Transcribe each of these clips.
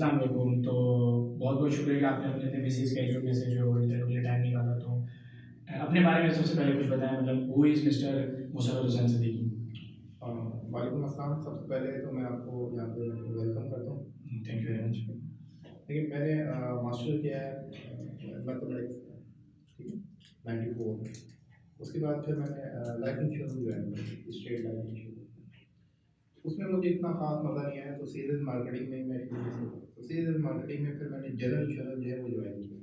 अस्सलाम वालेकुम। तो बहुत बहुत शुक्रिया कि आपने अपने इतने बिजी स्केड्यूल में से जो इंटरव्यू के लिए टाइम निकाला। तो अपने बारे में सबसे पहले कुछ बताएं, मतलब who is mister Musharraf Hussain Siddiqui. वालेकुम अस्सलाम। सबसे पहले तो मैं आपको यहाँ पे वेलकम करता हूँ। Thank you very much. लेकिन मैंने मास्टर किया है मैथमेटिक्स में, ठीक है, 94 में। उसके बाद फिर मैंने लाइफ इंश्योरेंस ज्वाइन किया, स्टेट लाइफ इंश्योरेंस। उसमें मुझे इतना खास मज़ा नहीं आया, तो सेल्स मार्केटिंग में मेरी वजह से, तो सेल्स मार्केटिंग में फिर मैंने जनरल इंश्योरेंस जो है वो ज्वाइन किया।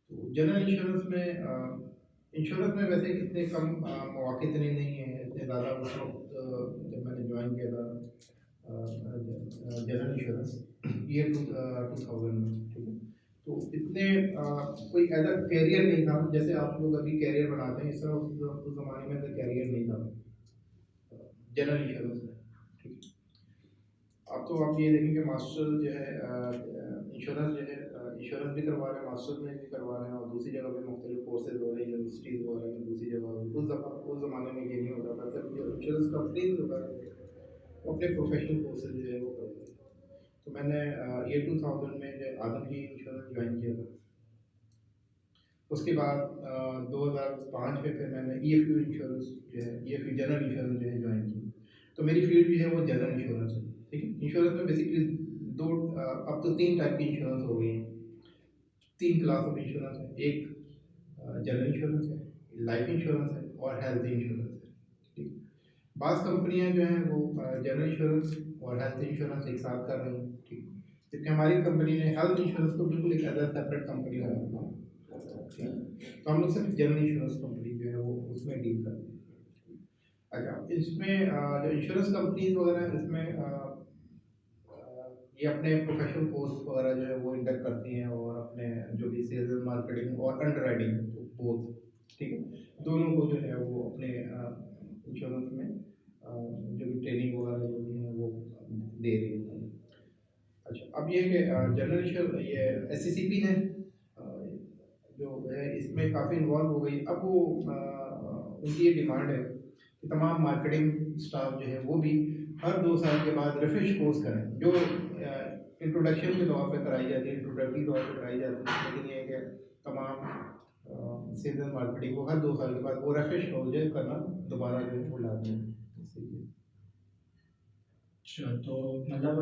तो जनरल इंश्योरेंस में इंश्योरेंस में वैसे इतने कम मौके इतने नहीं हैं, इतने ज़्यादा उस वक्त जब मैंने ज्वाइन किया था जनरल इंश्योरेंस ईयर 2000 में, ठीक है। तो इतने कोई एज अ कैरियर नहीं था, जैसे आप लोग अभी कैरियर बनाते हैं, इस तरह उस ज़माने में तो कैरियर नहीं था जनरल इंश्योरेंस में, ठीक है। अब तो आप ये देखें कि मास्टर जो है इंश्योरेंस जो है इंश्योरेंस भी करवा रहे हैं, मास्टर्स में भी करवा रहे हैं, और दूसरी जगह पे मुख्तलिफ कोर्सेज हो रहे हैं यूनिवर्सिटीज़ वगैरह में, दूसरी जगह उस ज़माने में ये नहीं होता था। सिर्फ जो इंश्योरेंस कंपनीज वगैरह वो अपने प्रोफेशनल कोर्सेज जो है वो करते थे। तो मैंने ईयर 2000 में जो आदमजी इंश्योरेंस ज्वाइन किया था। उसके बाद 2005 में फिर मैंने ई एफ यू इंश्योरेंस जो है E F you general insurance जो है ज्वाइन की। तो मेरी फील्ड जो है वो जनरल इंश्योरेंस है, ठीक है। इंश्योरेंस में बेसिकली दो अब तो तीन टाइप की इंश्योरेंस हो गई हैं, तीन क्लास ऑफ इंश्योरेंस है। एक जनरल इंश्योरेंस है, लाइफ इंश्योरेंस है, और हेल्थ इंश्योरेंस है, ठीक। बाज़ कंपनियां जो हैं वो जनरल इंश्योरेंस और हेल्थ इंश्योरेंस एक साथ कर रही हैं, ठीक। जबकि हमारी कंपनी ने हेल्थ इंश्योरेंस को बिल्कुल एक अदर सेपरेट कंपनी बना, ठीक। तो हम लोग सिर्फ जनरल इंश्योरेंस कंपनी जो है वो उसमें डील करते हैं। अच्छा, इसमें जो इंश्योरेंस कंपनीज वगैरह हैं, इसमें ये अपने प्रोफेशनल कोर्स वगैरह जो है वो इंडक्ट करती हैं, और अपने जो भी सेल्स मार्केटिंग और अंडर राइटिंग बोथ, ठीक है, दोनों को जो है वो अपने इंश्योरेंस में जो भी ट्रेनिंग वगैरह जो भी है वो दे रही है। अच्छा, अब ये कि जनरल इंश्योरेंस ये एस सी सी पी ने जो है इसमें काफ़ी इन्वॉल्व हो गई। अब वो उनकी ये डिमांड है कि तमाम मार्केटिंग स्टाफ जो है वो भी हर 2 साल के बाद रिफ्रेश कोर्स करें, जो इंट्रोडक्शन के तौर पे कराई जाती है, इंट्रोडक्टरी तौर पे कराई जाती है, लेकिन ये है कि तमाम सेल्स एंड मार्केटिंग को हर 2 साल के बाद वो रिफ्रेश कोर्स जो है करना दोबारा जो है वो लाजमी है। अच्छा, तो मतलब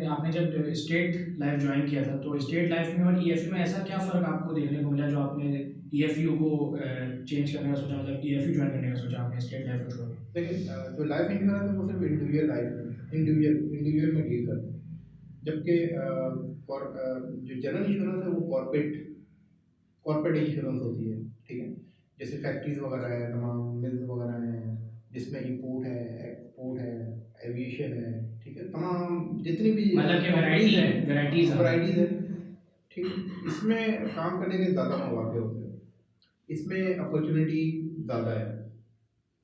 आपने जब स्टेट लाइफ ज्वाइन किया था, तो स्टेट लाइफ में और ईएफयू में ऐसा क्या फ़र्क आपको देखने को मिला जो आपने ईएफयू को चेंज करने का सोचा, मतलब ईएफयू ज्वाइन करने का सोचा आपने स्टेट लाइफ को छोड़ के? लेकिन जो लाइफ इंश्योरेंस है वो सिर्फ इंडिविजुअल लाइफ में इंडिविजुअल में डील करते हैं, जबकि जो जनरल इंश्योरेंस है वो कॉर्पोरेट इंश्योरेंस होती है, ठीक है। जैसे फैक्ट्रीज वगैरह है, तमाम मिल्स वगैरह हैं, जिसमें इंपोर्ट है, एक्सपोर्ट है, एविएशन है, ठीक है, तमाम जितनी भी मतलब कि वैराइटीज़ वैराइटीज़ है, ठीक है। इसमें काम करने के ज़्यादा मौके होते हैं, इसमें अपॉर्चुनिटी ज़्यादा है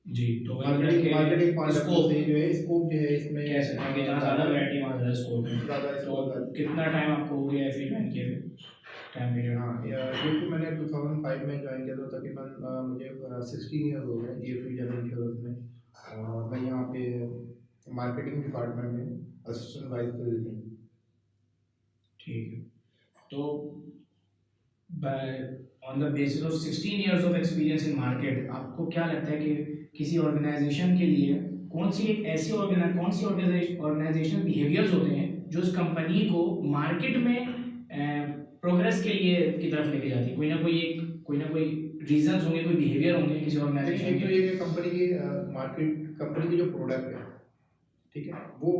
जी। तो मार्केटिंग पॉइंट ऑफ व्यू से जो है स्कोप जो है इसमें कह सकते हैं कि जहाँ ज़्यादा वैरायटी वहाँ ज़्यादा स्कोप है। ज़्यादा तो स्कोप है। कितना टाइम आपको हो गया ऐसे ज्वाइन किए हुए, टाइम पीरियड? हाँ, ये तो मैंने 2005 में ज्वाइन किया था, तकरीबन मुझे 16 ईयर हो गए ये जनरल इंश्योरेंस में, और मैं यहाँ पे मार्केटिंग डिपार्टमेंट में असिस्टेंट वाइस प्रेसिडेंट। ठीक है। तो on the basis of 16 years of experience in market, आपको क्या लगता है कि किसी ऑर्गेनाइजेशन के लिए कौन सी ऑर्गेनाइजेशन बिहेवियर्स होते हैं जो उस कंपनी को मार्केट में प्रोग्रेस के लिए की तरफ लेके जाती है? कोई ना कोई रीजंस होंगे, कोई बिहेवियर होंगे किसी ऑर्गेनाइजेशन एक तो के। ये कि कंपनी की जो प्रोडक्ट है, ठीक है, वो,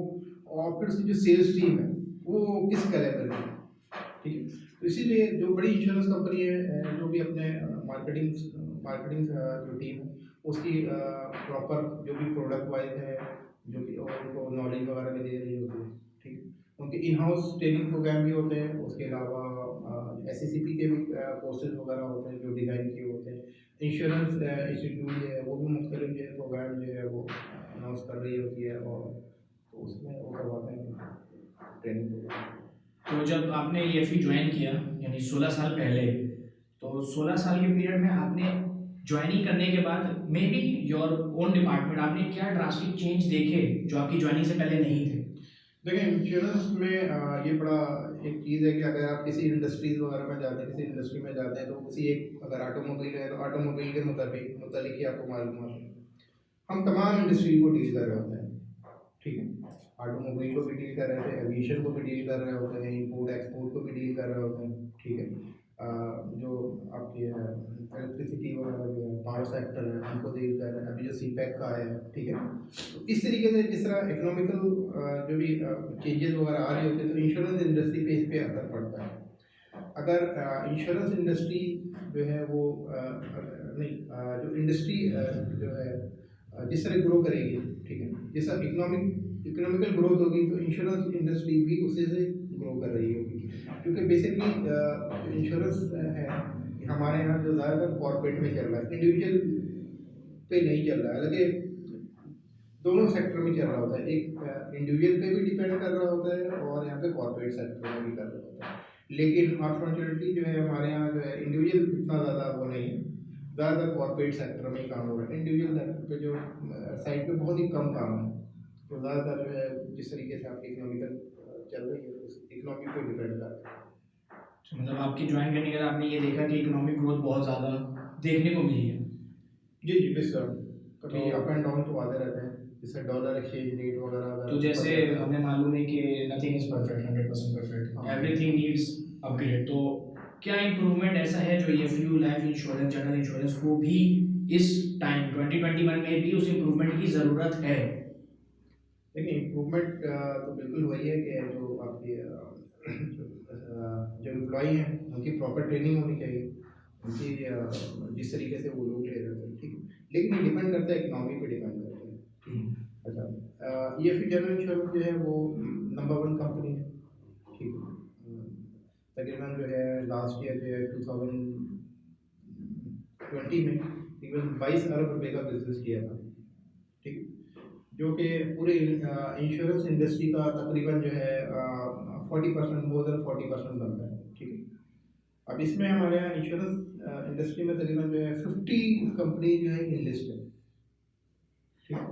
और फिर उसकी जो सेल्स टीम है वो किस कैलेबर की है, ठीक है। तो इसीलिए जो बड़ी इंश्योरेंस कंपनी है जो भी अपने मार्केटिंग जो टीम है उसकी प्रॉपर जो भी प्रोडक्ट वाइज है, जो भी और उनको नॉलेज वगैरह भी दे रही होती है, ठीक है। उनके इन हाउस ट्रेनिंग प्रोग्राम भी होते हैं, उसके अलावा एस सी सी पी के भी कोर्सेज वगैरह होते हैं जो डिज़ाइन किए होते हैं। इंश्योरेंस इंस्टीट्यूट जो है वो भी मुख्तलिफ जो है प्रोग्राम जो है वो अनाउंस कर रही होती है, और तो उसमें वो करवाते हैं ट्रेनिंग प्रोग्राम। तो जब आपने ये फी ज्वाइन किया यानी 16 साल पहले, तो 16 साल के पीरियड में आपने ज्वाइनिंग करने के बाद may be your own department आपने क्या ड्रास्टिक चेंज देखे जो आपकी ज्वाइनिंग से पहले नहीं थे? देखिए इंश्योरेंस में ये बड़ा एक चीज़ है कि अगर आप किसी इंडस्ट्रीज़ वगैरह में जाते हैं, किसी इंडस्ट्री में जाते हैं, तो किसी एक अगर ऑटोमोबाइल है तो ऑटोमोबाइल के मुताबिक ही आपको मालूम है। हम तमाम इंडस्ट्री को डील कर रहे होते हैं, ठीक है। ऑटोमोबाइल को भी डील कर रहे थे, एविएशन को भी डील कर रहे होते हैं, इंपोर्ट एक्सपोर्ट को भी डील कर रहे होते हैं, ठीक है। जो आपकी इलेक्ट्रिसिटी वगैरह जो है, पावर सेक्टर है, उनको डील कर रहे हैं। अभी जो सीपैक का है, ठीक है। तो इस तरीके से जिस तरह इकोनॉमिकल जो भी चेंजेस वगैरह आ रहे होते हैं, तो इंश्योरेंस इंडस्ट्री पे इस पे असर पड़ता है। अगर इंश्योरेंस इंडस्ट्री जो है वो जो इंडस्ट्री जो है जिस तरह ग्रो करेगी, ठीक है, जैसा इकोनॉमिकल ग्रोथ होगी तो इंश्योरेंस इंडस्ट्री भी उसी से ग्रो कर रही होगी, क्योंकि बेसिकली जो इंश्योरेंस है हमारे यहाँ जो ज़्यादातर कॉर्पोरेट में चल रहा है, इंडिविजुअल पे नहीं चल रहा है। हालांकि दोनों सेक्टर में चल रहा होता है, एक इंडिविजुअल पे भी डिपेंड कर रहा होता है और यहाँ पे कॉर्पोरेट सेक्टर में भी कर रहा होता है। लेकिन अनफॉर्चुनेटली जो है हमारे यहाँ जो है इंडिविजुअल इतना ज़्यादा वो नहीं है, ज़्यादातर कॉर्पोरेट सेक्टर में ही काम हो रहा है। इंडिविजुअल सेक्टर पे जो साइड पे बहुत ही कम काम है, तो ज़्यादातर जो है जिस तरीके से आपकी इकोनॉमिकल चल रही है उस इकोनॉमी पे डिपेंड करता है। तो मतलब आपकी ज्वाइन करने के बाद आपने ये देखा कि इकोनॉमिक ग्रोथ बहुत ज़्यादा देखने को मिली है। जी जी बेशक, कभी तो अप एंड डाउन तो आते रहते हैं, जैसे डॉलर एक्सचेंज रेट वगैरह तो अगर जैसे हमें मालूम है कि नथिंग इज़ परफेक्ट, 100% परफेक्ट, हाँ। Everything needs upgrade. तो क्या इम्प्रूवमेंट ऐसा है जो ईएफयू लाइफ इंश्योरेंस, जनरल इंश्योरेंस को भी इस टाइम 2021 में भी उस इम्प्रूवमेंट की ज़रूरत है? देखिए इम्प्रूवमेंट तो बिल्कुल वही है कि जो आपकी जो एम्प्लॉई हैं उनकी प्रॉपर ट्रेनिंग होनी चाहिए, उनकी जिस तरीके से वो लोग ले रहे हैं, ठीक है। लेकिन ये डिपेंड करता है इकोनॉमी पे डिपेंड करता है। अच्छा, ये फिर जनरल इंश्योरेंस जो है वो नंबर 1 कंपनी है, ठीक है। तकरीबन जो है लास्ट ईयर जो है 2020 में तकरीबन 22 अरब रुपए का बिजनेस किया था, ठीक है, जो कि पूरे इंश्योरेंस इंडस्ट्री का तकरीबन जो है 40%, मोर देन 40% बनता है, ठीक है। अब इसमें हमारे यहाँ इंश्योरेंस इंडस्ट्री में तकरीबन जो है 50 कंपनी जो है इनलिस्ट है, ठीक है।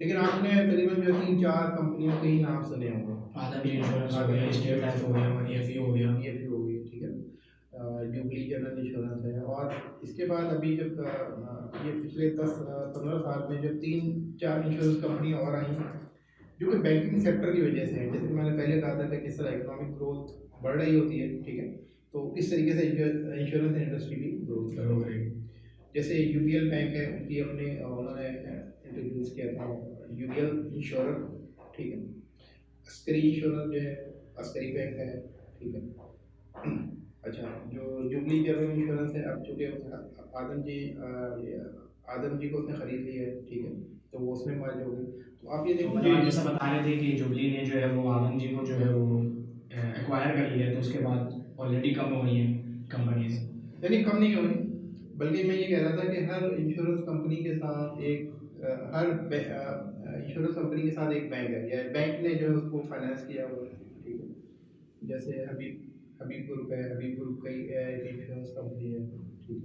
लेकिन आपने तकरीबन जो 3-4 कंपनियों के ही नाम सुने होंगे। आदम जी इंश्योरेंस हो गया, स्टेट लाइफ हो गया, ईएफयू हो गया। ये भी हो गई, ठीक है। जुबली जनरल इंश्योरेंस है, और इसके बाद अभी जब ये पिछले 10-15 साल में जब 3-4 इंश्योरेंस कंपनी और आई हैं, जो कि बैंकिंग सेक्टर की वजह से है। जैसे कि मैंने पहले कहा था कि किस तरह इकोनॉमिक ग्रोथ बढ़ रही होती है, ठीक है, तो इस तरीके से इंश्योरेंस इंडस्ट्री भी ग्रोथ करेगी। जैसे यूबीएल बैंक है, उनकी अपने उन्होंने इंट्रोड्यूस किया था यूबीएल इंश्योर, ठीक है। अस्करी इंश्योरेंस जो है, अस्करी बैंक है, ठीक है। अच्छा, जो जुबली जनरल इंश्योरेंस है, अब चूँकि आदम जी को उसने ख़रीद लिया है, ठीक है, तो वो उसमें मर्ज हो गई। तो आप ये तो देखो मतलब आप जैसा बता रहे थे कि जुबली ने जो है वो आदम जी को जो है वो एक्वायर कर लिया है, तो उसके बाद ऑलरेडी कम हो गई है कंपनीज। यानी कम नहीं हुई, बल्कि मैं ये कह रहा था कि हर इंश्योरेंस कंपनी के साथ हर इंश्योरेंस कंपनी के साथ एक बैंक है, या बैंक ने जो है उसको फाइनेंस किया हुआ है, ठीक है। जैसे हबीब ग्रुप है, हबीब ग्रुप का एक इंश्योरेंस कंपनी है, ठीक है।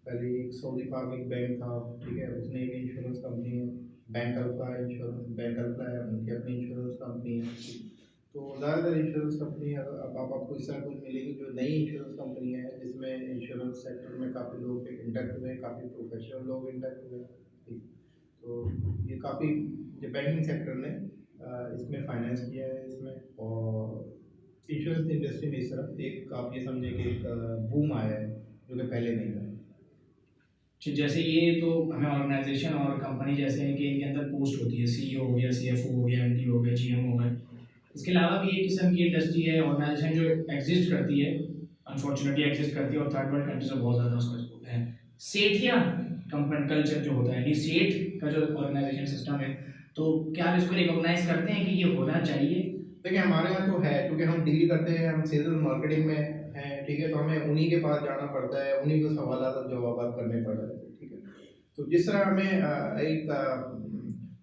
पहले एक सऊदी पाक एक बैंक था, ठीक है, उसने एक इंश्योरेंस कंपनी है। बैंक अल्फा है, उनकी अपनी इंश्योरेंस कंपनी है, ठीक है। तो ज़्यादातर इंश्योरेंस कंपनी अब आपको इस तरह कुछ मिलेगी जो नई इंश्योरेंस कंपनी है, जिसमें इंश्योरेंस सेक्टर में काफ़ी लोग इंडक्ट हुए हैं, काफ़ी प्रोफेशनल लोग इंडक्ट हुए हैं, ठीक। तो ये काफ़ी जो बैंकिंग सेक्टर ने इसमें फाइनेंस किया है इसमें, और इंश्योरेंस इंडस्ट्री में इस तरह एक आप ये समझे कि एक बूम आया है जो कि पहले नहीं था। जैसे ये तो हमें ऑर्गेनाइजेशन और कंपनी जैसे हैं कि इनके अंदर पोस्ट होती है, सीईओ हो गया, सीएफओ हो गया, एमडी हो गया, जीएम हो गया। इसके अलावा भी एक किस्म की इंडस्ट्री है, ऑर्गेनाइजेशन जो एग्जिस्ट करती है, अनफॉर्चुनेटली एग्जिस्ट करती है, और थर्ड वर्ल्ड कंट्रीज में बहुत ज़्यादा उसका स्कोप है। सेठिया कंपनी कल्चर जो होता है, यानी सेठ का जो ऑर्गेनाइजेशन सिस्टम है, तो क्या आप इसको रिकॉग्नाइज करते हैं कि ये होना चाहिए? देखिए हमारे यहाँ तो है, क्योंकि हम डील करते हैं, हम सेल्स एंड मार्केटिंग में हैं, ठीक है, तो हमें उन्हीं के पास जाना पड़ता है, उन्हीं को सवालात और जवाब करने पड़ते हैं, ठीक है। तो जिस तरह हमें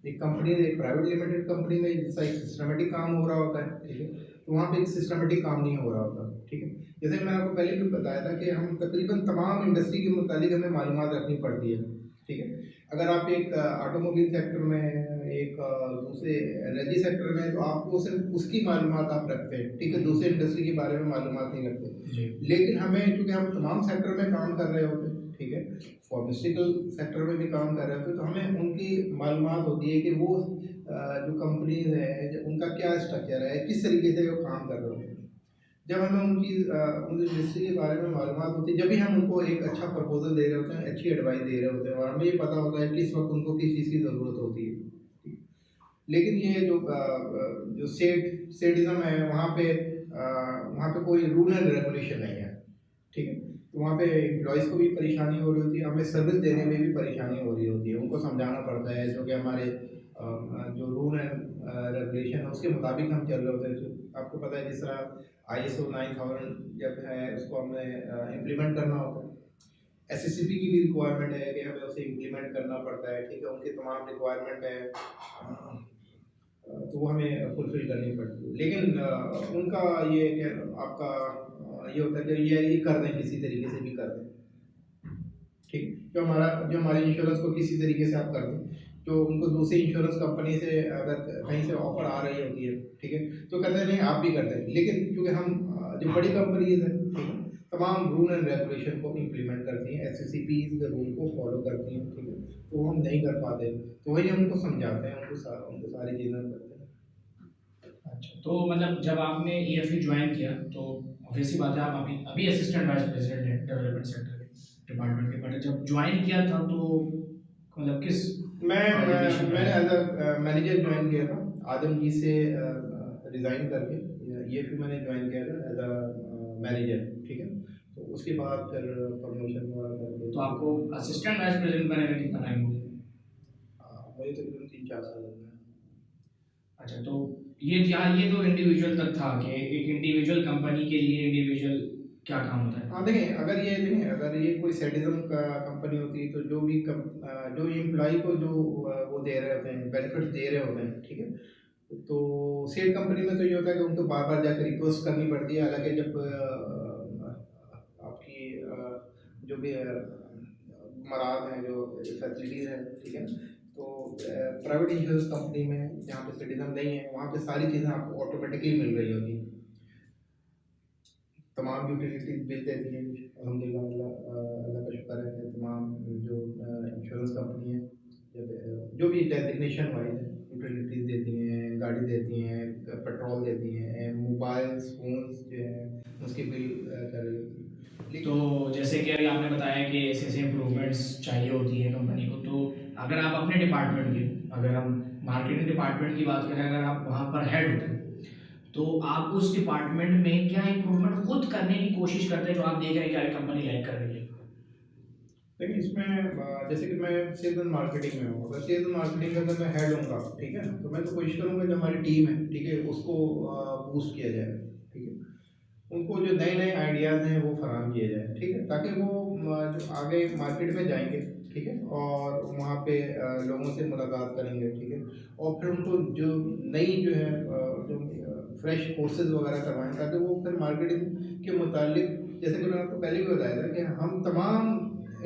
एक कंपनी, एक प्राइवेट लिमिटेड कंपनी में जैसा एक सिस्टमेटिक काम हो रहा होता है, ठीक है, तो वहाँ पे एक सिस्टमेटिक काम नहीं हो रहा होता, ठीक है। जैसे मैंने आपको पहले भी बताया था कि हम तकरीबन तमाम इंडस्ट्री के मुतालिक हमें मालूमात रखनी पड़ती है, ठीक है। अगर आप एक ऑटोमोबाइल सेक्टर में एक दूसरे एनर्जी सेक्टर में, तो आपको सिर्फ उसकी मालूमात आप रखते हैं, ठीक है, दूसरे इंडस्ट्री के बारे में मालूमात नहीं रखते। जी। लेकिन हमें, चूँकि हम तमाम सेक्टर में काम कर रहे होते हैं, ठीक है, फार्मास्यूटिकल सेक्टर में भी काम कर रहे होते हैं, तो हमें उनकी मालूमात होती है कि वो जो कंपनीज़ हैं उनका क्या स्ट्रक्चर है, किस तरीके से वो काम कर रहे होते हैं। जब हमें उन इंडस्ट्री के बारे में मालूमात होती है, जब भी हम उनको एक अच्छा प्रपोज़ल दे रहे होते हैं, अच्छी एडवाइस दे रहे होते हैं, और हमें ये पता होता है किस वक़्त उनको किस चीज़ की ज़रूरत होती है। लेकिन ये जो सेडिज़्म है, वहाँ पे कोई रूल एंड रेगुलेशन नहीं है, ठीक है? तो वहाँ पे एम्प्लॉइज़ को भी परेशानी हो रही होती है, हमें सर्विस देने में भी परेशानी हो रही होती है, उनको समझाना पड़ता है, जो कि हमारे जो रूल एंड रेगुलेशन है उसके मुताबिक हम चल रहे होते हैं। तो आपको पता है, जिस तरह ISO 9000 जब है, उसको हमें इम्प्लीमेंट करना होता है। SSCP की भी रिक्वायरमेंट है कि हमें उसे इम्प्लीमेंट करना पड़ता है, ठीक है, उनकी तमाम रिक्वायरमेंट है, तो वो हमें फुलफ़िल करनी पड़ती है। लेकिन उनका ये क्या, आपका ये होता है कि ये कर दें, किसी तरीके से भी कर दें, ठीक। जो हमारे इंश्योरेंस को किसी तरीके से आप कर दें, जो उनको दूसरी इंश्योरेंस कंपनी से अगर कहीं से ऑफ़र आ रही होती है, ठीक है, तो कहते हैं नहीं आप भी कर दें। लेकिन क्योंकि हम जो बड़ी कंपनीज़ हैं, ठीक है, तमाम रूल एंड रेगुलेशन को इम्प्लीमेंट करती हैं, SSCPs के रूल को फॉलो करती हैं, ठीक है, तो वो हम नहीं कर पाते, तो वही हम उनको समझाते हैं, उनको सारी चीज़ें करते हैं। अच्छा, तो मतलब जब आपने EFU ज्वाइन किया तो ऑब्वियस सी बात है, आप अभी अभी असिस्टेंट वाइस प्रेसिडेंट हैं डेवलपमेंट सेक्टर के डिपार्टमेंट के, बट जब ज्वाइन किया था तो मतलब किस qualification मैंने में? एज अ मैनेजर ज्वाइन किया था, आदम जी से रिज़ाइन करके EFU मैंने ज्वाइन किया था एज अ मैनेजर, ठीक है, तो उसके बाद फिर प्रमोशन वगैरह करके तो आपको असिस्टेंट वाइस प्रेसिडेंट बनने में कितना टाइम हो गया? मुझे तकरीबन 3-4 साल हो गए। अच्छा, तो ये तो इंडिविजुअल तक था कि एक इंडिविजुअल कंपनी के लिए इंडिविजुअल क्या काम होता है? हाँ, अगर ये कोई सेडिज्म का कंपनी होती, तो जो एम्प्लॉय को जो वो दे रहे होते हैं, बेनिफिट्स दे रहे होते हैं, ठीक है, तो सेल कंपनी में तो ये होता है कि उनको बार बार जाकर रिक्वेस्ट करनी पड़ती है। हालांकि जब आपकी जो भी मराद हैं, जो फैसिलिटीज़ हैं, ठीक है, तो प्राइवेट इंश्योरेंस कंपनी में जहाँ पे सिटीजन नहीं है, वहाँ पे सारी चीज़ें आपको ऑटोमेटिकली मिल रही होती हैं। तमाम यूटिलिटीज बिल देती हैं अल्हम्दुलिल्लाह, अल्लाह का शुक्र है कि तमाम जो इंश्योरेंस कंपनी है, जो भी डेजिग्नेशन वाइज है, यूटिलिटीज देती हैं, गाड़ी देती हैं, पेट्रोल देती हैं, मोबाइल्स फ़ोन्स जो हैं उसके बिल कर रही होती हैं। तो जैसे कि अभी आपने बताया कि ऐसे इम्प्रूवमेंट्स चाहिए होती है कंपनी को, तो अगर आप अपने डिपार्टमेंट के, अगर हम मार्केटिंग डिपार्टमेंट की बात करें, अगर आप वहाँ पर हेड होते हैं, तो आप उस डिपार्टमेंट में क्या इम्प्रूवमेंट खुद करने की कोशिश करते हैं जो आप देख रहे हैं कि अरे कंपनी लैग कर रही है? देखिए, इसमें जैसे कि मैं सेल्स एंड मार्केटिंग में हूँ, अगर सेल्स एंड मार्केटिंग का अगर मैं हेड होऊंगा, ठीक है, तो मैं तो कोशिश करूँगा जो हमारी टीम है, ठीक है, उसको बूस्ट किया जाए, ठीक है, उनको जो नए नए आइडियाज़ हैं वो फराहम किए जाए, ठीक है, ताकि वो जो आगे मार्केट में जाएंगे, ठीक है, और वहाँ पे लोगों से मुलाकात करेंगे, ठीक है, और फिर उनको जो नई जो है जो फ्रेश कोर्सेज वगैरह करवाएं, ताकि वो फिर मार्केटिंग के मुतालिक, जैसे कि मैंने आपको पहले भी बताया था कि हम तमाम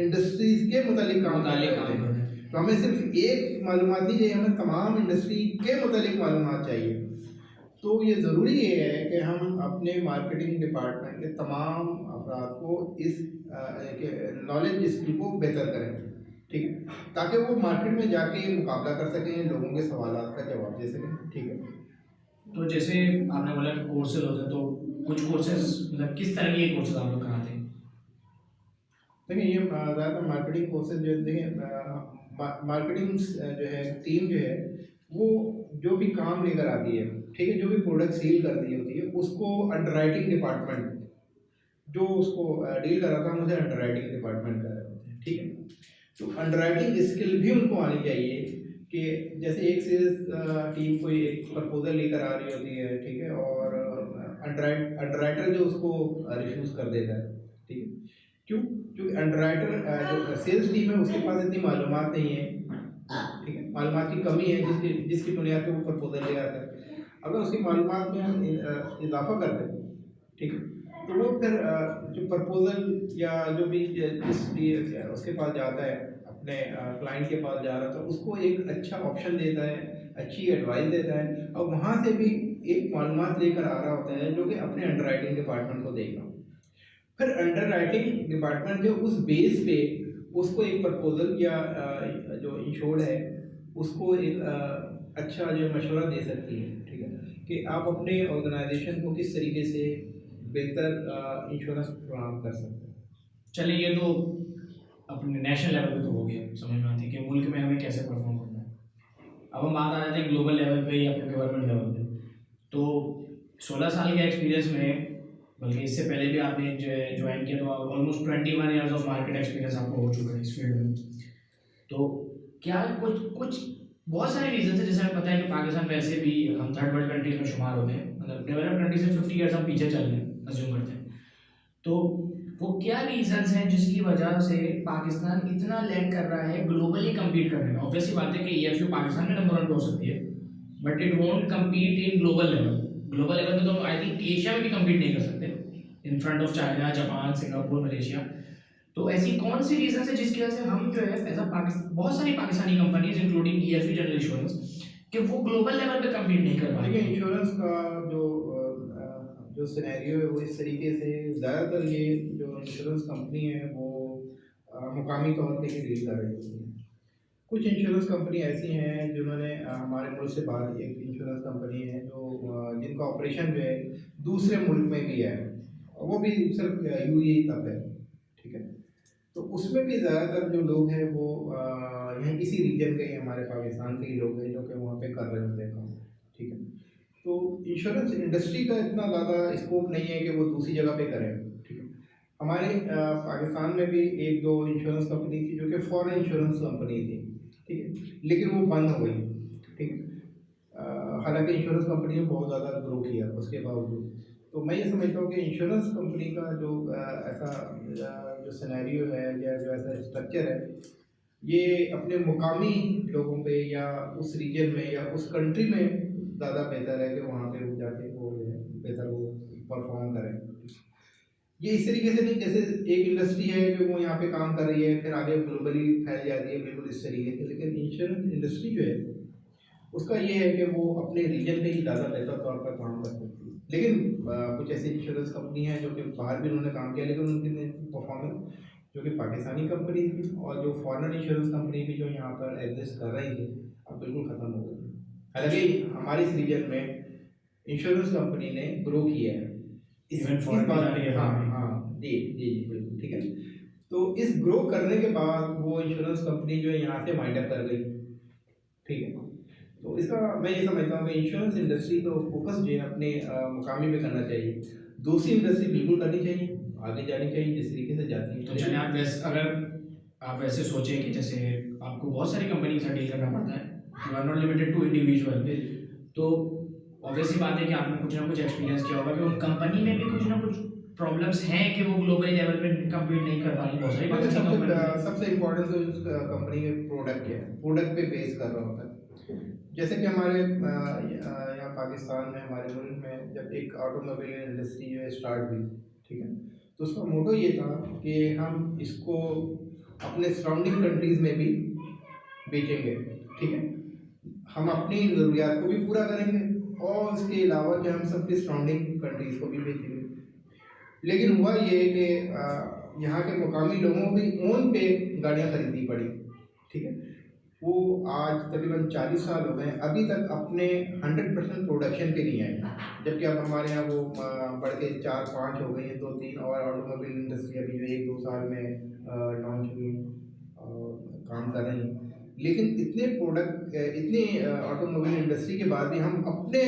इंडस्ट्रीज़ के मुतालिक काम कर रहे होते हैं, तो हमें सिर्फ एक मालूमात नहीं चाहिए, हमें तमाम इंडस्ट्री के मुतालिक मालूमात चाहिए। तो ये ज़रूरी ये है कि हम अपने मार्केटिंग डिपार्टमेंट के तमाम अफराद को इस नॉलेज स्किल को बेहतर करें, ठीक है, ताकि वो मार्केट में जाके मुकाबला कर सकें, लोगों के सवालात का जवाब दे सकें, ठीक है। तो जैसे आपने बोला कि कोर्सेज होते हैं, तो कुछ कोर्सेज मतलब किस तरह के कोर्सेज आप लोग कराते हैं? देखिए, ये ज़्यादातर मार्केटिंग कोर्सेज जो है, देखिए मार्केटिंग जो है टीम जो है, वो जो भी काम लेकर आती है, ठीक है, जो भी प्रोडक्ट सेल कर दी होती है, उसको अंडरराइटिंग डिपार्टमेंट जो उसको डील कराता है, मुझे अंडरराइटिंग डिपार्टमेंट कर रहे होते हैं, ठीक है, तो अंडरराइटिंग स्किल भी उनको आनी चाहिए कि जैसे एक सेल्स टीम कोई एक प्रपोजल लेकर आ रही होती है, ठीक है, और अंडरराइटर जो उसको रिफ्यूज़ कर देता है, ठीक है, क्यों? क्योंकि अंडरराइटर जो सेल्स टीम है उसके पास इतनी मालूमात नहीं है, ठीक है, मालूमात की कमी है, जिसकी बुनियाद पर वो प्रपोजल ले आता है। अगर उसकी मालूमात में हम इजाफा कर दें, ठीक है, तो वो फिर जो प्रपोजल या जो भी जिस भी उसके पास जाता है अपने क्लाइंट के पास जा रहा था, उसको एक अच्छा ऑप्शन देता है, अच्छी एडवाइस देता है, और वहाँ से भी एक मालूमात लेकर आ रहा होता है जो कि अपने अंडरराइटिंग डिपार्टमेंट को देगा। फिर अंडरराइटिंग डिपार्टमेंट जो उस बेस पे उसको एक प्रपोजल या जो इंश्योर्ड है उसको एक अच्छा जो मशवरा दे सकती है, ठीक है, कि आप अपने ऑर्गेनाइजेशन को किस तरीके से बेहतर इंश्योरेंस प्रदान कर सकते हैं। चलिए, ये तो अपने नेशनल लेवल पे तो हो गया, समझ में आती है कि मुल्क में हमें कैसे परफॉर्म करना है। अब हम बात आ जाते हैं ग्लोबल लेवल पे या फिर गवर्नमेंट लेवल पे। तो 16 साल के एक्सपीरियंस में, बल्कि इससे पहले भी आपने ज्वाइन किया, तो almost 21 years of market experience आपको हो चुका है इस फील्ड में। तो क्या कुछ कुछ बहुत सारे रीजन है, जैसे हमें पता है कि पाकिस्तान वैसे भी हम थर्ड वर्ल्ड कंट्रीज में शुमार होते हैं, मतलब डेवलप्ड कंट्री से 50 ईयर्स हम पीछे चल रहे हैं, अज्यूम करते हैं। तो वो क्या रीजंस हैं जिसकी वजह से पाकिस्तान इतना लैग कर रहा है ग्लोबली कम्पीट करने में? ऑब्वियसली बात है कि ईएफयू पाकिस्तान में नंबर 1 पे हो सकती है, but it won't compete in global level. Global level पे तो आई थिंक एशिया में भी कम्पीट नहीं कर सकते in front of China, Japan, Singapore, Malaysia. तो ऐसी कौन सी रीजन है जिसकी वजह से हम जो है एज अ पाकिस्तान, बहुत सारी Pakistani companies including EFU general insurance, कि वो ग्लोबल लेवल पे कम्पीट नहीं कर पा रही? देखिए, इंश्योरेंस का जो सिनेरियो है वो इस तरीके से, ज़्यादातर ये जो इंश्योरेंस कंपनी है वो मुकामी तौर पे ही डील कर रही होती है। कुछ इंश्योरेंस कंपनी ऐसी हैं जिन्होंने हमारे मुल्क से बाहर एक इंश्योरेंस कंपनी है जो जिनका ऑपरेशन जो है दूसरे मुल्क में भी है, और वो भी सिर्फ यूएई तक है, ठीक है। तो उसमें भी ज़्यादातर जो लोग हैं वो यहाँ इसी रीजन के ही, हमारे पाकिस्तान के ही लोग हैं जो कि वहाँ पे कर रहे होते हैं काम, ठीक है। तो इंश्योरेंस इंडस्ट्री का इतना ज़्यादा स्कोप नहीं है कि वो दूसरी जगह पे करें, ठीक है। हमारे पाकिस्तान में भी एक दो इंश्योरेंस कंपनी थी जो कि फॉरेन इंश्योरेंस कंपनी थी, ठीक है, लेकिन वो बंद हो गई, ठीक है। हालांकि इंश्योरेंस कंपनी ने बहुत ज़्यादा ग्रो किया उसके बावजूद। तो मैं ये समझता हूँ कि इंश्योरेंस कंपनी का जो ऐसा जो सिनेरियो है या जो ऐसा स्ट्रक्चर है, ये अपने मुकामी लोगों पे या उस रीजन में या उस कंट्री में ज़्यादा बेहतर है कि वहाँ पे वो जाके वो जो है बेहतर वो परफॉर्म करें। ये इस तरीके से नहीं जैसे एक इंडस्ट्री है कि वो यहाँ पे काम कर रही है फिर आगे ग्लोबली फैल जाती है, बिल्कुल इस तरीके से। लेकिन इंश्योरेंस इंडस्ट्री जो है उसका ये है कि वो अपने रीजन पे ही ज़्यादा बेहतर तौर पर काम कर सकती है। लेकिन कुछ ऐसी इंश्योरेंस कंपनी है जो कि बाहर भी उन्होंने काम किया, लेकिन उनकी परफॉर्मेंस जो कि पाकिस्तानी कंपनी थी और जो फॉरेन इंश्योरेंस कंपनी भी जो यहाँ पर एग्जिस्ट कर रही थी, अब बिल्कुल ख़त्म हो गई। हालांकि हमारे इस रीजन में इंश्योरेंस कंपनी ने ग्रो किया है इस बात पे। हाँ हाँ जी जी जी बिल्कुल ठीक है। तो इस ग्रो करने के बाद वो इंश्योरेंस कंपनी जो है यहाँ से वाइंड अप कर गई, ठीक है। तो इसका मैं ये समझता हूँ कि इंश्योरेंस इंडस्ट्री को फोकस जो है अपने मुकामी पे करना चाहिए, दूसरी इंडस्ट्री बिल्कुल करनी चाहिए, आगे जानी चाहिए जिस तरीके से जाती है। तो चलिए, आप वैसे अगर आप वैसे सोचें कि जैसे आपको बहुत सारी कंपनी से डील करना पड़ता है, you are not limited to individual, तो ऑब्वियसली बात है कि आपने कुछ ना कुछ एक्सपीरियंस किया होगा कि उन कंपनी में भी कुछ ना कुछ प्रॉब्लम्स हैं कि वो ग्लोबल लेवल पे कम्पीट नहीं कर पा रही। बहुत सारी सबसे इम्पोर्टेंट तो उस कंपनी के प्रोडक्ट क्या है, प्रोडक्ट पे बेस कर रहा होता है। जैसे कि हमारे यहाँ पाकिस्तान में, हमारे मुल्क में जब एक ऑटोमोबाइल इंडस्ट्री जो है स्टार्ट हुई, ठीक है, तो उसका मोटो ये था कि हम इसको अपने सराउंडिंग कंट्रीज़ में भी बेचेंगे, ठीक है। हम अपनी ज़रूरियात को भी पूरा करेंगे और इसके अलावा जो हम सबके सराउंडिंग कंट्रीज़ को भी बेचेंगे। लेकिन हुआ ये कि यहाँ के मुकामी लोगों को भी ओन पे गाड़ियाँ खरीदनी पड़ी, ठीक है। वो आज तकरीबन 40 साल हो गए, अभी तक अपने 100% प्रोडक्शन पे नहीं आए, जबकि अब हमारे यहाँ वो बढ़ के 4-5 हो गई हैं, 2-3 और ऑटोमोबाइल इंडस्ट्री अभी जो 1-2 साल में लॉन्च हुई काम कर रही हैं। लेकिन इतने प्रोडक्ट, इतनी ऑटोमोबाइल इंडस्ट्री के बाद भी हम अपने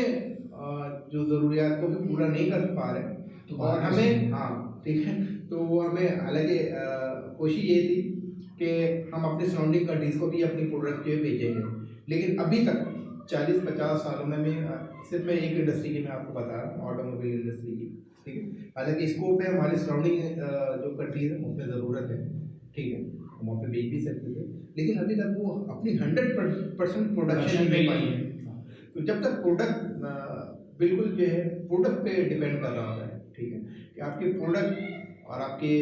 जो ज़रूरियात को भी पूरा नहीं कर पा रहे। तो और हमें, हाँ ठीक है, तो हमें हालांकि कोशिश ये थी कि हम अपने सराउंडिंग कंट्रीज़ को भी अपनी प्रोडक्ट जो है भेजेंगे, लेकिन अभी तक 40-50 सालों में सिर्फ मैं एक इंडस्ट्री की मैं आपको बता रहा हूँ, ऑटोमोबाइल इंडस्ट्री की, ठीक है। हालांकि स्कोप है हमारे सराउंडिंग जो कंट्रीज़ है उसमें ज़रूरत है, ठीक है, हम वहाँ पे बेच भी सकते थे, लेकिन अभी तक वो अपनी 100% प्रोडक्शन नहीं पाई है। तो जब तक प्रोडक्ट बिल्कुल जो है प्रोडक्ट पे डिपेंड कर रहा होता है, ठीक है, कि आपके प्रोडक्ट और आपके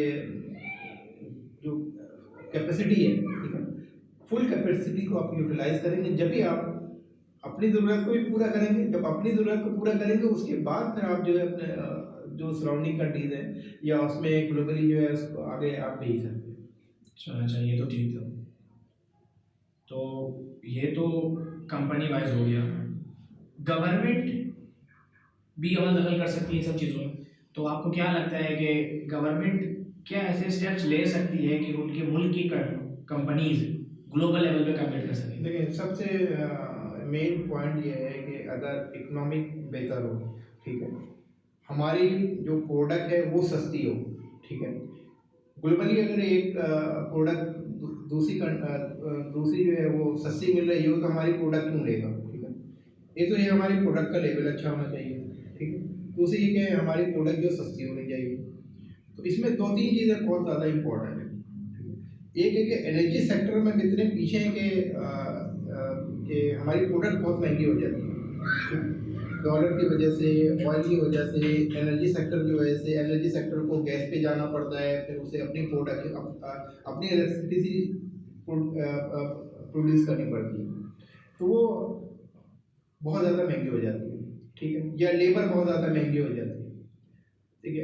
जो कैपेसिटी है, ठीक है, फुल कैपेसिटी को आप यूटिलाइज करेंगे, जब भी आप अपनी ज़रूरत को भी पूरा करेंगे। जब अपनी ज़रूरत को पूरा करेंगे उसके बाद फिर आप जो है अपने जो सराउंडिंग कंट्रीज है या उसमें ग्लोबली जो है उसको आगे आप भेज सकते हैं। अच्छा अच्छा, ये तो ठीक था। तो ये तो कंपनी वाइज हो गया। गवर्नमेंट भी अमल दखल कर सकती है इन सब चीज़ों में। तो आपको क्या लगता है कि गवर्नमेंट क्या ऐसे स्टेप्स ले सकती है कि उनके मुल्क की कंपनीज ग्लोबल लेवल पे कम्पीट कर सकें? देखिए, सबसे मेन पॉइंट ये है कि अगर इकोनॉमिक बेहतर हो, ठीक है, हमारी जो प्रोडक्ट है वो सस्ती हो, ठीक है। ग्लोबली अगर एक प्रोडक्ट दूसरी जो है वो सस्ती मिल रही हो तो हमारी प्रोडक्ट क्यों लेगा, ठीक है। एक तो ये हमारी प्रोडक्ट का लेवल अच्छा होना चाहिए, ठीक है। दूसरी ये कि हमारी प्रोडक्ट जो सस्ती होनी चाहिए। तो इसमें दो तीन चीज़ें बहुत ज़्यादा इम्पोर्टेंट है, ठीक है। एक है कि एनर्जी सेक्टर में इतने पीछे हैं कि हमारी प्रोडक्ट बहुत महंगी हो जाती है डॉलर की वजह से, ऑयल की वजह से, एनर्जी सेक्टर की वजह से। एनर्जी सेक्टर को गैस पे जाना पड़ता है, फिर उसे अपनी प्रोडक्ट अपनी इलेक्ट्रिसिटी प्रोड्यूस करनी पड़ती है, तो वो बहुत ज़्यादा महंगी हो जाती है, ठीक है। या लेबर बहुत ज़्यादा महंगी हो जाती है, ठीक है।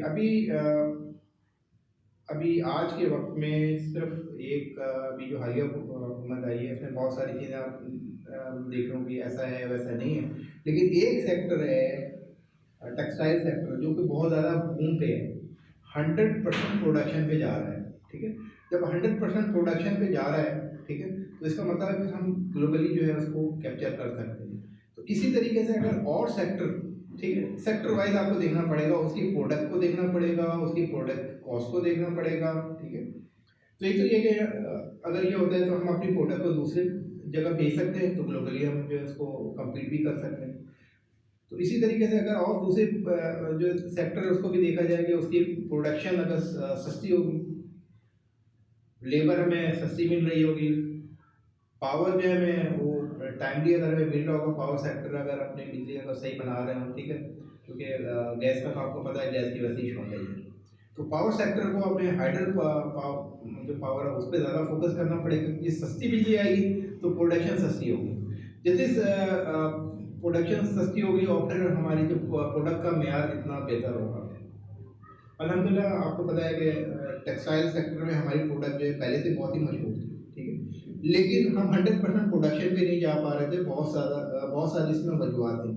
अभी आज के वक्त में सिर्फ एक अभी जो हालिया हुकूमत आई है इसमें बहुत सारी चीज़ें आप देख रहे हो कि ऐसा है वैसा नहीं है, लेकिन एक सेक्टर है टेक्सटाइल सेक्टर जो कि बहुत ज़्यादा बूम पे है, 100% प्रोडक्शन पे जा रहा है, ठीक है। जब 100% प्रोडक्शन पे जा रहा है, ठीक है, तो इसका मतलब है कि हम ग्लोबली जो है उसको कैप्चर कर सकते हैं। तो इसी तरीके से अगर और सेक्टर, ठीक है, सेक्टर वाइज आपको देखना पड़ेगा, उसकी प्रोडक्ट को देखना पड़ेगा, उसकी प्रोडक्ट कॉस्ट को देखना पड़ेगा, ठीक है। तो एक तो ये कि अगर ये होता है तो हम अपनी प्रोडक्ट को दूसरे जगह भेज सकते हैं, तो ग्लोबली हम जो है उसको कम्पीट भी कर सकते हैं। तो इसी तरीके से अगर और दूसरे जो सेक्टर है उसको भी देखा जाए कि उसकी प्रोडक्शन अगर सस्ती होगी, लेबर हमें सस्ती मिल रही होगी, पावर जो है हमें वो टाइमली अगर हमें मिल रहा होगा, पावर सेक्टर अगर अपने बिजली अगर सही बना रहे हो, ठीक है, क्योंकि गैस का तो आपको पता है गैस की वैसे ही शॉर्टेज है। तो पावर सेक्टर को हमें हाइडल जो पावर है उस पर ज़्यादा फोकस करना पड़ेगा कि सस्ती बिजली आएगी तो प्रोडक्शन सस्ती होगी। जैसे प्रोडक्शन सस्ती होगी और फिर हमारी जो प्रोडक्ट का मेयार इतना बेहतर होगा। अल्हम्दुलिल्लाह आपको पता है कि टेक्सटाइल सेक्टर में हमारी प्रोडक्ट जो है पहले से बहुत ही मशहूर थी, ठीक है, लेकिन हम 100% प्रोडक्शन पे नहीं जा पा रहे थे। बहुत सारी इसमें वजूहत थी।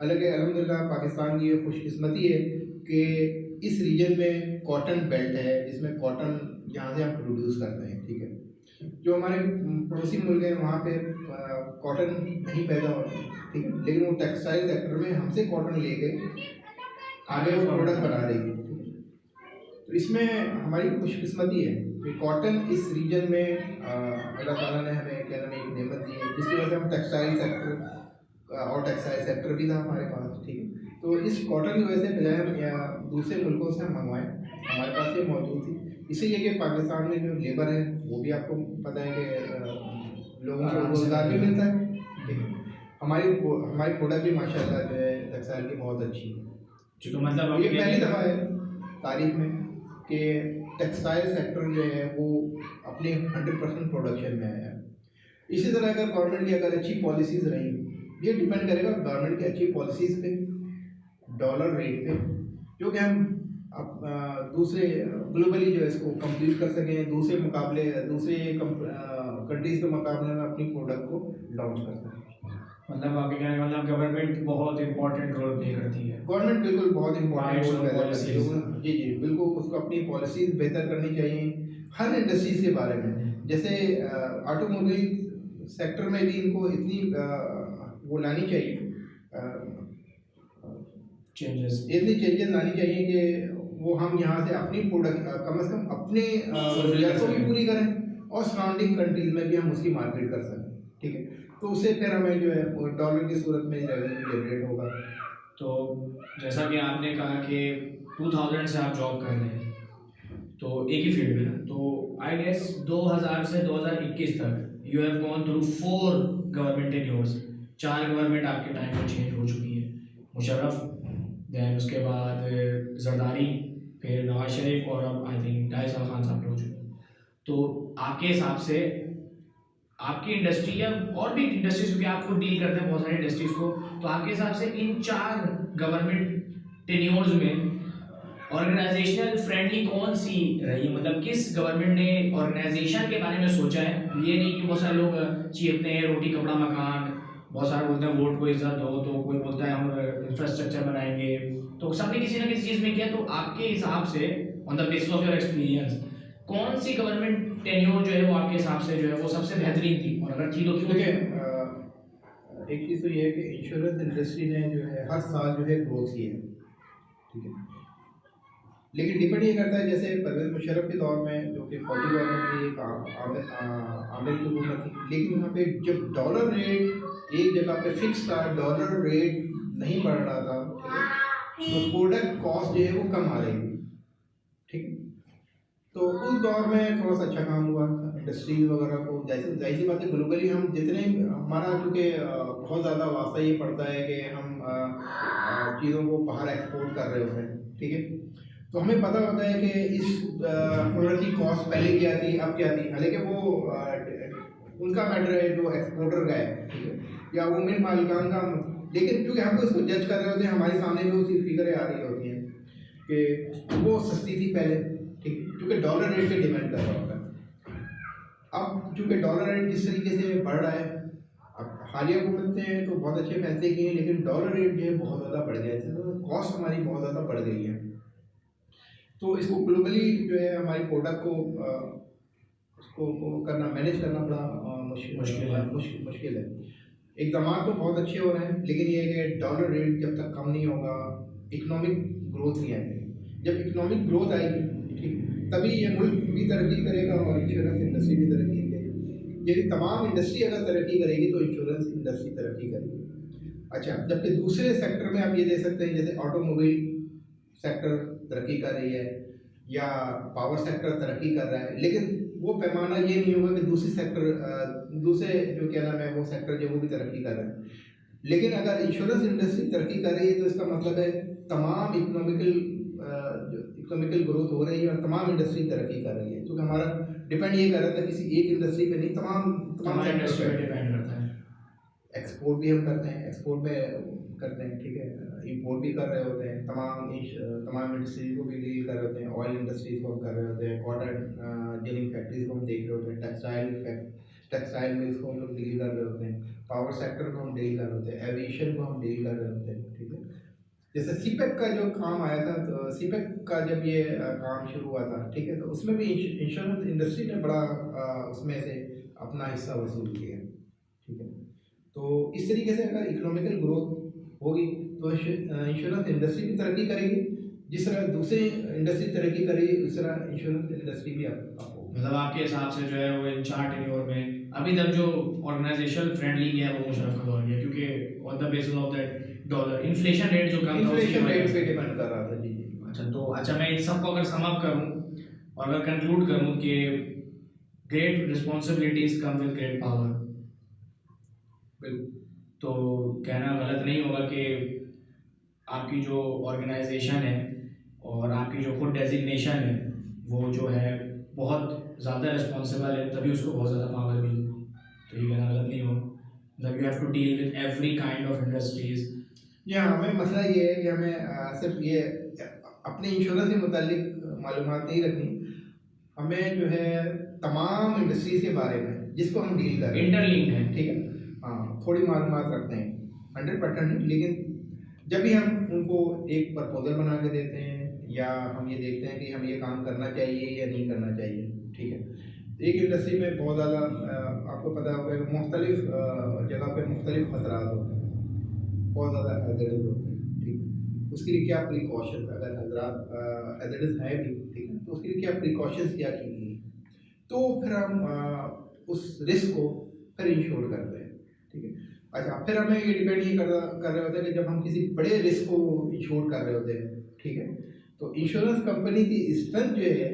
हालांकि अल्हम्दुलिल्लाह पाकिस्तान की ये खुशकिस्मती है कि इस रीजन में कॉटन बेल्ट है जिसमें कॉटन यहाँ से हम प्रोड्यूस करते हैं, ठीक है। जो हमारे पड़ोसी मुल्क हैं वहाँ पे कॉटन नहीं पैदा होता, ठीक है, लेकिन वो टेक्सटाइल सेक्टर में हमसे कॉटन लेके आगे वो प्रोडक्ट बना रही है, ठीक है। तो इसमें हमारी खुशकिस्मती है कि कॉटन इस रीजन में अल्लाह ताला ने हमें क्या नाम है एक नेमत दी है, जिसकी वजह से हम टेक्सटाइल सेक्टर और टेक्सटाइल सेक्टर भी था हमारे पास, ठीक है। तो इस कॉटन की वजह से बजाय हम या दूसरे मुल्कों से हम मंगवाएं, हमारे पास ये मौजूद थी। इसलिए कि पाकिस्तान में जो लेबर है वो भी आपको पता है कि लोगों को रोज़गार भी मिलता है, ठीक है। हमारी प्रोडक्ट भी माशाल्लाह जो है टेक्सटाइल की बहुत अच्छी है। तो मतलब ये पहली दफ़ा है तारीख में कि टेक्सटाइल सेक्टर जो है वो अपने 100% प्रोडक्शन में आया है। इसी तरह अगर गवर्नमेंट की अगर अच्छी पॉलिसीज़ रही, ये डिपेंड करेगा गवर्नमेंट की अच्छी पॉलिसीज़ पे, डॉलर रेट पे, जो कि हम दूसरे ग्लोबली जो है इसको कंप्लीट कर सकें, दूसरे कंट्रीज़ के मुकाबले में अपनी प्रोडक्ट को लॉन्च कर सकें। मतलब आपके कहने का मतलब गवर्नमेंट बहुत इंपॉर्टेंट रोल प्ले करती है। गवर्नमेंट बिल्कुल बहुत इंपॉर्टेंट Rights रोल और पैदा करती है। policies। जी जी बिल्कुल, उसको अपनी पॉलिसीज़ बेहतर करनी चाहिए हर इंडस्ट्रीज़ के बारे में। जैसे ऑटोमोबाइल सेक्टर में भी इनको इतनी वो लानी चाहिए, चेंजेस। इतनी चेंजेस लानी चाहिए कि वो हम यहाँ से अपनी प्रोडक्ट कम से कम अपने ज़रूरियात को भी पूरी करें और सराउंडिंग कंट्रीज़ में भी हम उसकी मार्केट कर सकें, ठीक है। तो उससे फिर हमें जो है डॉलर की सूरत में रेवेन्यू जनरेट होगा। तो जैसा कि आपने कहा कि 2000 से आप जॉब कर रहे हैं, तो एक ही फील्ड में ना, तो आई गेस 2000 से 2021 तक you have gone through 4 government tenures. 4 government आपके टाइम में चेंज हो चुकी है। मुशर्रफ, देन उसके बाद जरदारी, फिर नवाज शरीफ और अब आई थिंक 2.5 साल खान साहब के हो चुके हैं। तो आपके हिसाब से आपकी इंडस्ट्री या और भी इंडस्ट्रीज, क्योंकि आप खुद डील करते हैं बहुत सारी इंडस्ट्रीज को, तो आपके हिसाब से इन 4 गवर्नमेंट टेन्योर्स में ऑर्गेनाइजेशनल फ्रेंडली कौन सी रही है? मतलब किस गवर्नमेंट ने ऑर्गेनाइजेशन के बारे में सोचा है? ये नहीं कि बहुत सारे लोग चीरते हैं रोटी कपड़ा मकान, बहुत सारे बोलते हैं वोट को इज्जत दो, तो कोई बोलता है हम इंफ्रास्ट्रक्चर बनाएंगे, तो सबने किसी ना किसी चीज़ में किया। तो आपके हिसाब से on the basis of your experience कौन सी गवर्नमेंट टेन्योर जो है वो आपके हिसाब से जो है वो सबसे बेहतरीन थी, और अगर थी तो क्यों? देखिए एक चीज़ तो ये है कि इंश्योरेंस इंडस्ट्री ने जो है हर साल जो है ग्रोथ की है, ठीक है। लेकिन डिपेंड ये करता है, जैसे परवेज़ मुशर्रफ के दौर में जो कि फौजी गवर्नमेंट थी, एक आमिर की हुकूमत थी, लेकिन वहाँ पे जब डॉलर रेट एक जगह पे फिक्स था, डॉलर रेट नहीं बढ़ रहा था, ठीक है, तो प्रोडक्ट कॉस्ट जो है वो कम आ रही थी, ठीक है। तो उस दौर में थोड़ा सा अच्छा काम हुआ इंडस्ट्रीज वगैरह को, जैसे जाहिर सी बात है ग्लोबली हम जितने हमारा चूँकि बहुत ज़्यादा वास्ता ये पड़ता है कि हम चीज़ों को बाहर एक्सपोर्ट कर रहे होते हैं, ठीक है। तो हमें पता होता है कि इस प्रोडक्ट की कॉस्ट पहले क्या थी, अब क्या थी, हालांकि वो उनका मैटर है जो एक्सपोर्टर का है, ठीक है, या वो मिल मालिकान का, लेकिन क्योंकि हम तो इसको जज कर रहे होते हैं, हमारे सामने भी उसकी फिगरें आ रही होती हैं कि वो सस्ती थी पहले, ठीक है, क्योंकि डॉलर रेट पे डिपेंड कर रहा होता है। अब चूँकि डॉलर रेट जिस तरीके से बढ़ रहा है, अब हालिया हुकूमत ने तो बहुत अच्छे फैसले किए हैं, लेकिन डॉलर रेट जो है बहुत ज़्यादा बढ़ गया है, तो कॉस्ट हमारी बहुत ज़्यादा बढ़ गई है। तो इसको ग्लोबली जो है हमारी प्रोडक्ट को उसको वो करना, मैनेज करना बड़ा मुश्किल है। इकदाम तो बहुत अच्छे हो रहे हैं, लेकिन ये है कि डॉलर रेट जब तक कम नहीं होगा, इकोनॉमिक ग्रोथ नहीं आएगी। जब इकोनॉमिक ग्रोथ आएगी, ठीक, तभी ये मुल्क भी तरक्की करेगा और इंश्योरेंस इंडस्ट्री भी तरक्की करेगी। यदि तमाम इंडस्ट्री अगर तरक्की करेगी तो इंश्योरेंस इंडस्ट्री तरक्की करेगी। अच्छा, जबकि दूसरे सेक्टर में आप ये देख सकते हैं, जैसे ऑटोमोबाइल सेक्टर तरक्की कर रही है या पावर सेक्टर तरक्की कर रहा है, लेकिन वो पैमाना ये नहीं होगा कि दूसरे जो क्या नाम है वो सेक्टर जो वो भी तरक्की कर रहे हैं। लेकिन अगर इंश्योरेंस इंडस्ट्री तरक्की कर रही है तो इसका मतलब है तमाम इकोनॉमिकल ग्रोथ हो रही है और तमाम इंडस्ट्री तरक्की कर रही है, क्योंकि हमारा डिपेंड ये कर रहा था किसी एक इंडस्ट्री पे नहीं, तमाम इंडस्ट्री सेक्टर पे डिपेंड करता है। एक्सपोर्ट भी हम करते हैं, एक्सपोर्ट में करते हैं, ठीक है, इंपोर्ट भी कर रहे होते हैं, तमाम इंडस्ट्रीज को भी डील कर रहे होते हैं, ऑयल इंडस्ट्रीज को हम कर रहे होते हैं, कॉटन जिनिंग फैक्ट्रीज को हम देख रहे होते हैं, टेक्सटाइल मिल्स को हम लोग डील कर रहे होते हैं, पावर सेक्टर को हम डील कर रहे होते हैं, एविएशन को हम डील कर रहे होते हैं, ठीक है। जैसे सीपेक का जो काम आया था, तो सीपेक का जब ये काम शुरू हुआ था, ठीक है, तो उसमें भी इंश्योरेंस इंडस्ट्री ने बड़ा उसमें से अपना हिस्सा वसूल किया, ठीक है। तो इस तरीके से अगर इकोनॉमिकल ग्रोथ होगी तो इंश्योरेंस इंडस्ट्री भी तरक्की करेगी, जिस तरह दूसरी इंडस्ट्री तरक्की करेगी उस तरह इंश्योरेंस इंडस्ट्री भी आप होगी। मतलब आपके हिसाब से जो है वो इन 4 टेन्योर में अभी तक जो ऑर्गेनाइजेशनल फ्रेंडली गया है वो मुशर्रफ का दौर गया, क्योंकि on the basis of that dollar inflation rate जो कम था इन्फ्लेशन रेट पे डिपेंड कर रहा था। जी जी। अच्छा, तो अच्छा मैं इन सबको अगर सम अप करूं और अगर कंक्लूड करूं कि great responsibilities come with great power, बिल्कुल। तो कहना गलत नहीं होगा कि आपकी जो ऑर्गेनाइजेशन है और आपकी जो खुद डेजिग्नेशन है वो जो है बहुत ज़्यादा रिस्पॉन्सिबल है, तभी उसको बहुत ज़्यादा पावर मिली, तो ये कहना गलत नहीं हो। मतलब you have to deal with every kind of industries. या हमें मसला ये है कि हमें सिर्फ ये अपने इंश्योरेंस के मुतालिक मालूमात नहीं रखनी, हमें जो है तमाम इंडस्ट्रीज के बारे में जिसको हम डील कर रहे हैं इंटरलिंक्ड है, ठीक है, हाँ, थोड़ी मालूमात रखते हैं, 100% नहीं, लेकिन जब भी हम उनको एक प्रपोजल बना के देते हैं या हम ये देखते हैं कि हम ये काम करना चाहिए या नहीं करना चाहिए, ठीक है। एक इंडस्ट्री में बहुत ज़्यादा आपको पता होगा कि मुख्तलिफ जगह पे मुख्तलिफ खतरात होते हैं, बहुत ज़्यादा हैज़र्ड्स होते हैं, ठीक है। उसके लिए क्या प्रिकॉशन, अगर हजरात हैज़र्ड्स है भी, ठीक है, तो उसके लिए क्या प्रिकॉशंस क्या की गई, तो फिर हम उस रिस्क को फिर इंश्योर करते हैं, ठीक है। अच्छा, फिर हमें ये डिपेंड ये कर रहे होते हैं कि जब हम किसी बड़े रिस्क को इंश्योर कर रहे होते हैं, ठीक है, तो इंश्योरेंस कंपनी की स्ट्रेंथ जो है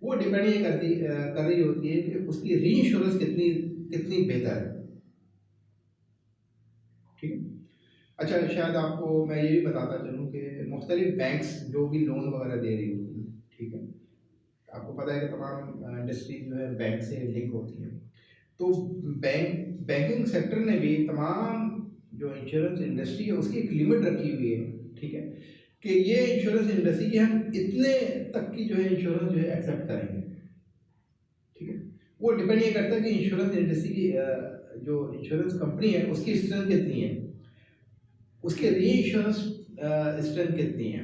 वो डिपेंड ये कर रही होती है कि उसकी री इंश्योरेंस कितनी बेहतर है, ठीक है। अच्छा, शायद आपको मैं ये भी बताता चलूँ कि मुख्तलिफ बैंक्स जो भी लोन वगैरह दे रही होती हैं, ठीक है, आपको पता है कि तमाम इंडस्ट्री जो है बैंक से लिंक होती हैं, तो बैंकिंग सेक्टर ने भी तमाम जो इंश्योरेंस इंडस्ट्री है उसकी एक लिमिट रखी हुई है, ठीक है, कि ये इंश्योरेंस इंडस्ट्री की हम इतने तक की जो है इंश्योरेंस जो है एक्सेप्ट करेंगे, ठीक है। वो डिपेंड ये करता है कि इंश्योरेंस इंडस्ट्री की जो इंश्योरेंस कंपनी है उसकी स्ट्रेंथ कितनी है, उसके री इंश्योरेंस स्ट्रेंथ कितनी है।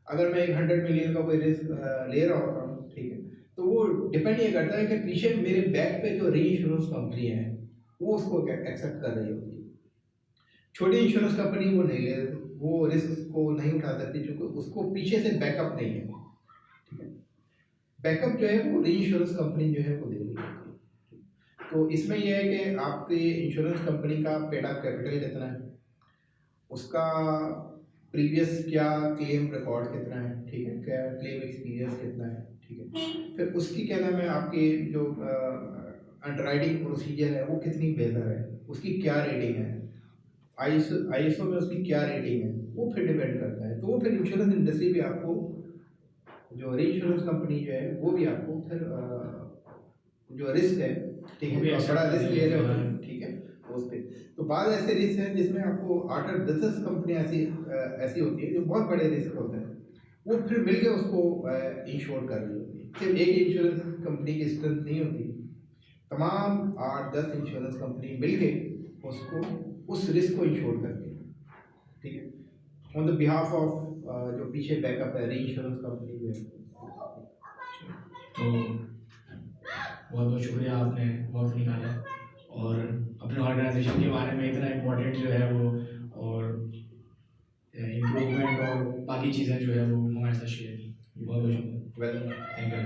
अगर मैं 100 मिलियन का कोई रिस्क ले रहा होता हूँ, ठीक है, तो वो डिपेंड ये करता है कि पीछे मेरे बैक पे जो री इंश्योरेंस कंपनी है वो उसको एक्सेप्ट कर रही होती है। छोटी इंश्योरेंस कंपनी वो नहीं ले, वो रिस्क को नहीं उठा सकती क्योंकि उसको पीछे से बैकअप नहीं है, ठीक है। बैकअप जो है वो री इंश्योरेंस कंपनी जो है वो दे रही होती है। तो इसमें यह है कि आपकी इंश्योरेंस कंपनी का पेड अप कैपिटल कितना है, उसका प्रीवियस क्या क्लेम रिकॉर्ड कितना है, ठीक है, क्या क्लेम एक्सपीरियंस कितना है, ठीक है। फिर उसकी क्या नाम है आपकी जो अंडरराइटिंग प्रोसीजर है वो कितनी बेहतर है, उसकी क्या रेटिंग है, आईएसओ में उसकी क्या रेटिंग है, वो फिर डिपेंड करता है। तो वो फिर इंश्योरेंस इंडस्ट्री भी आपको, जो री इंश्योरेंस कंपनी जो है वो भी आपको फिर जो रिस्क है, ठीक वो भी है, accept बड़ा कर रिस्क रही ले रहे है, होते हैं, ठीक है, उस पे। तो बाद ऐसे रिस्क हैं जिसमें आपको 8-10 कंपनियां ऐसी होती है जो बहुत बड़े रिस्क होते हैं, वो फिर मिलके उसको इंश्योर कर रही होती है। सिर्फ एक इंश्योरेंस कंपनी की स्ट्रेंथ नहीं होती, तमाम 8-10 इंश्योरेंस कंपनी मिलके उसको उस रिस्क को इंश्योर करती है, ठीक है, ऑन द बिहाफ ऑफ जो पीछे बैकअप है री इंश्योरेंस कंपनी जो है। तो बहुत बहुत शुक्रिया, आपने वक्त निकाला और अपने ऑर्गेनाइजेशन के बारे में इतना इम्पोर्टेंट जो है वो और इम्प्रूवमेंट और बाकी चीज़ें जो है वो हमारे साथ शेयर की। बहुत बहुत शुक्रिया, वेल थैंक यू।